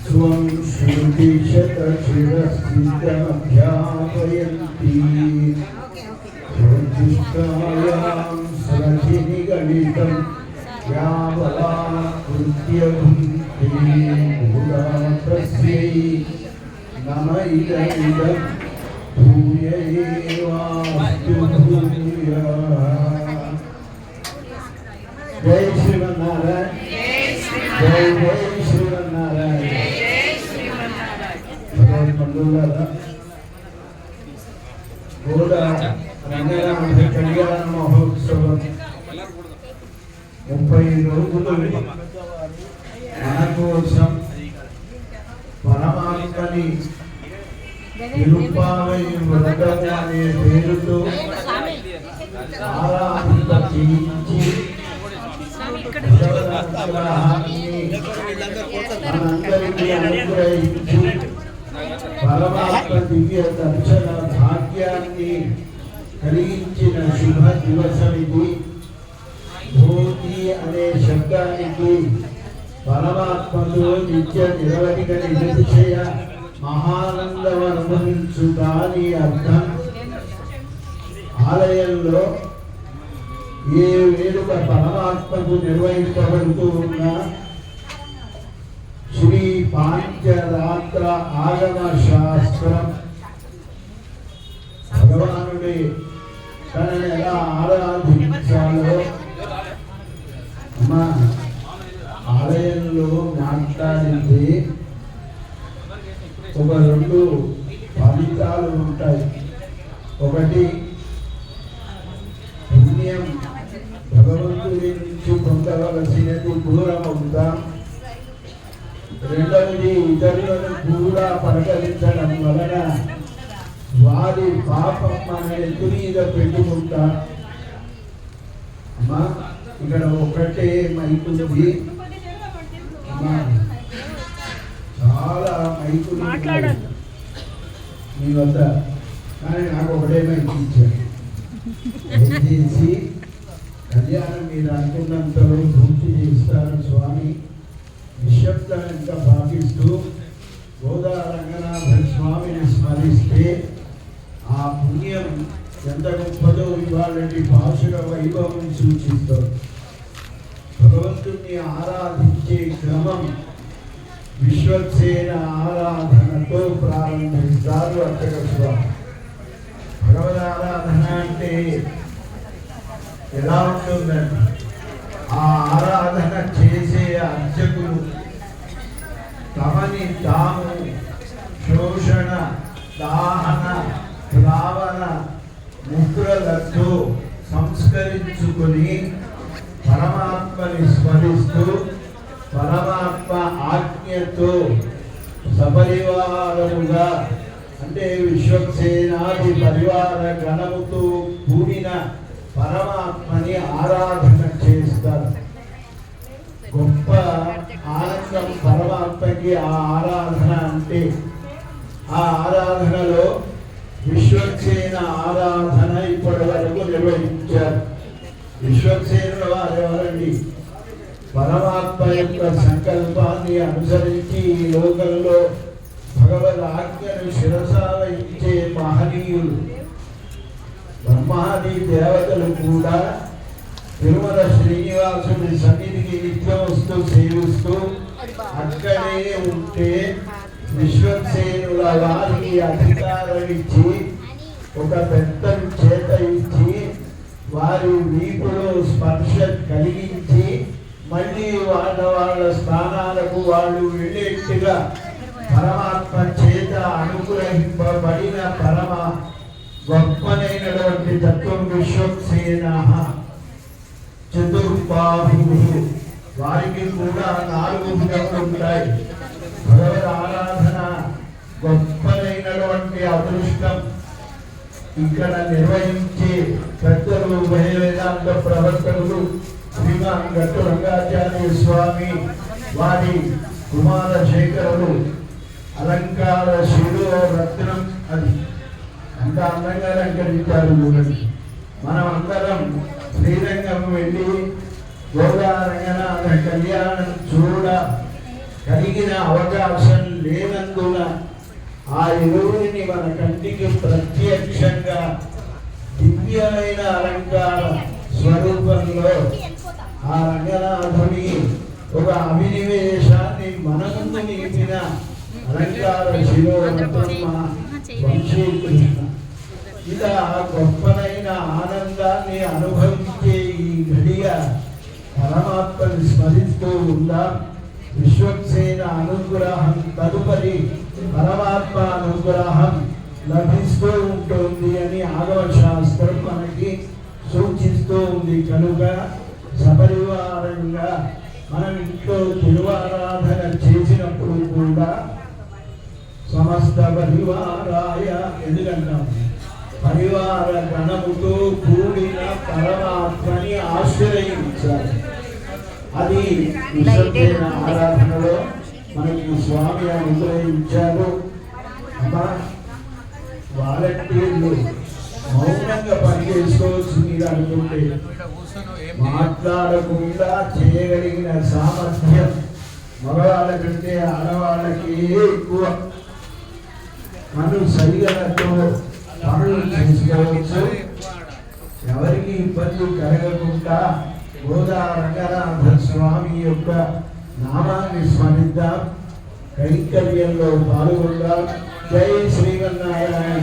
स्वं श्रुतिशतशिरस्थितमध्यापयन्ती स्वोच्छिष्टायां सरथिनि गणितं यावलाकृत्यभुङ्क्ते भूदातस्यै नम इदमिदं भूय एवास्तु भूयः। जय श्रीमन्नारायण, जय जय श्रीमन्नारायण। भगवन्मल्लुलारा గోడ రంగనాథ కళ్యాణ మహోత్సవం 30 రోజులు మన కోసం పరమాత్మని నిరుపావై వ్రతం అనే పేరుతో ఆరాధిత చేయించి మనందరికీ అనుగ్రహించి పరమాత్మ దివ్య దర్శన భాగ్యాన్ని కలిగించిన శుభ దివసం ఇది. భూతి అనే శబ్దానికి పరమాత్మతో నిత్య నిరవధిక నిరతిశయ మహానందం అనుభవించుట అని అర్థం. ఆలయంలో ఏ వేడుక పరమాత్మకు నిర్వహించబడుతూ ఉన్నా శ్రీ పాంచరాత్ర ఆగమ శాస్త్రం భగవానుడి తనని ఎలా ఆరాధించాలో మా ఆలయంలో మాట్లాడింది. ఒక 2 ఫలితాలు ఉంటాయి. ఒకటి పుణ్యం, భగవంతుడి నుంచి పొందవలసినది దూరం అవుతాం. రెండవది ఇతరులను కూడా పలకరించడం వలన వారి పాపం మన ఎత్తు మీద పెట్టుకుంటా. అమ్మా ఇక్కడ ఒకటే మైకుంది, చాలా మైకులు మీ వద్ద, కానీ నాకు ఒకటే మైకు ఇచ్చారు. దయచేసి కళ్యాణం మీరు అనుకున్నంతలో పూర్తి చేస్తారు స్వామి. నిశ్శబ్దంగా భావిస్తూ గోదా రంగనాథ స్వామిని స్మరిస్తే ఆ పుణ్యం ఎంత గొప్పదో ఇవాళటి భాషల వైభవం సూచిస్తారు. భగవంతుణ్ణి ఆరాధించే క్రమం విశ్వక్సేన ఆరాధనతో ప్రారంభిస్తారు అర్చక స్వామి. భగవద్ ఆరాధన అంటే ఎలా ఉంటుందండి? ఆ ఆరాధన చేసే అర్చకులు తమని తాము శోషణ, దాహన, ప్లావన ముద్రలతో సంస్కరించుకొని పరమాత్మని స్మరిస్తూ పరమాత్మ ఆజ్ఞతో సపరివారముగా అంటే విశ్వక్సేనాది పరివార గణముతో కూడిన పరమాత్మని ఆరాధన చేస్తారు. గొప్ప ఆనందం పరమాత్మకి ఆ ఆరాధన అంటే. ఆ ఆరాధనలో విశ్వక్సేన ఆరాధన ఇప్పటి వరకు నిర్వహించారు. విశ్వక్సేనుల వారు ఎవరండి? పరమాత్మ యొక్క సంకల్పాన్ని అనుసరించి ఈ లోకంలో భగవద్ ఆజ్ఞను శిరసావహించే మహనీయులు. బ్రహ్మాది దేవతలు కూడా తిరుమల శ్రీనివాసుని సన్నిధికి నిత్యం వస్తూ సేవిస్తూ అక్కడే ఉంటే విశ్వక్సేనుల వారికి అధికారం ఇచ్చి ఒక పెద్ద చేత ఇచ్చి వారి వీపులో స్పర్శ కలిగించి మళ్ళీ వాళ్ళ స్థానాలకు వాళ్ళు వెళ్ళేట్టుగా పరమాత్మ చేత అనుగ్రహింపబడిన పరమ గొప్పనైనటువంటి తత్వం విశ్వక్సేన చతుర్బాహు. వారికి కూడా 4 భుజములు ఉంటాయి. భగవద్ ఆరాధన గొప్పనైనటువంటి అదృష్టం. ఇక్కడ నిర్వహించే పెద్దలు వేదాంత ప్రవర్తకులు శ్రీమాన్ గట్టు రంగాచార్య స్వామి వారి కుమారశేఖరులు అలంకార శిలో రత్నం అది అంత అందంగా అలంకరించారు. మనం అందరం శ్రీరంగం వెళ్ళి గోదా రంగనాథ కళ్యాణం చూడ కలిగిన అవకాశం లేనందున ఆ ఇరువురిని మన కంటికి ప్రత్యక్షంగా దివ్యమైన అలంకార స్వరూపంలో ఆ రంగనాథుని ఒక అభినివేశాన్ని మన ముందు నిలిపిన అలంకార శిరోరత్న వంశీకృష్ణ. ఇలా గొప్పనైన ఆనందాన్ని అనుభవించే ఈ ఘడియ పరమాత్మని స్మరిస్తూ ఉందాం. విశ్వక్సేన అనుగ్రహం తదుపరి పరమాత్మ అనుగ్రహం లభిస్తూ ఉంటుంది అని ఆగమ శాస్త్రం మనకి సూచిస్తూ ఉంది. కనుక సపరివారంగా మనం ఇంట్లో తిరువారాధన చేసినప్పుడు కూడా సమస్త పరివారాయ ఎందుకంటాం, పరివార గణముతో కూడిన పరమాత్మని ఆశ్రయించాలి. అది విశ్వక్సేన ఆరాధనలో మనకి స్వామి అనుగ్రహించారు. వాలంటీర్లు మౌనంగా పనిచేసుకోవచ్చు మీరు అనుకుంటే, మాట్లాడకుండా చేయగలిగిన సామర్థ్యం మగవాళ్ళ కంటే ఆడవాళ్ళకి ఎక్కువ. సరిగలతో పనులు చేసుకోవచ్చు. ఎవరికి ఇబ్బంది కలగకుండా గోదా రంగనాథ స్వామి యొక్క నామాన్ని స్మరిద్దాం, కైంకర్యంలో పాల్గొందాం. జై శ్రీమన్నారాయణ.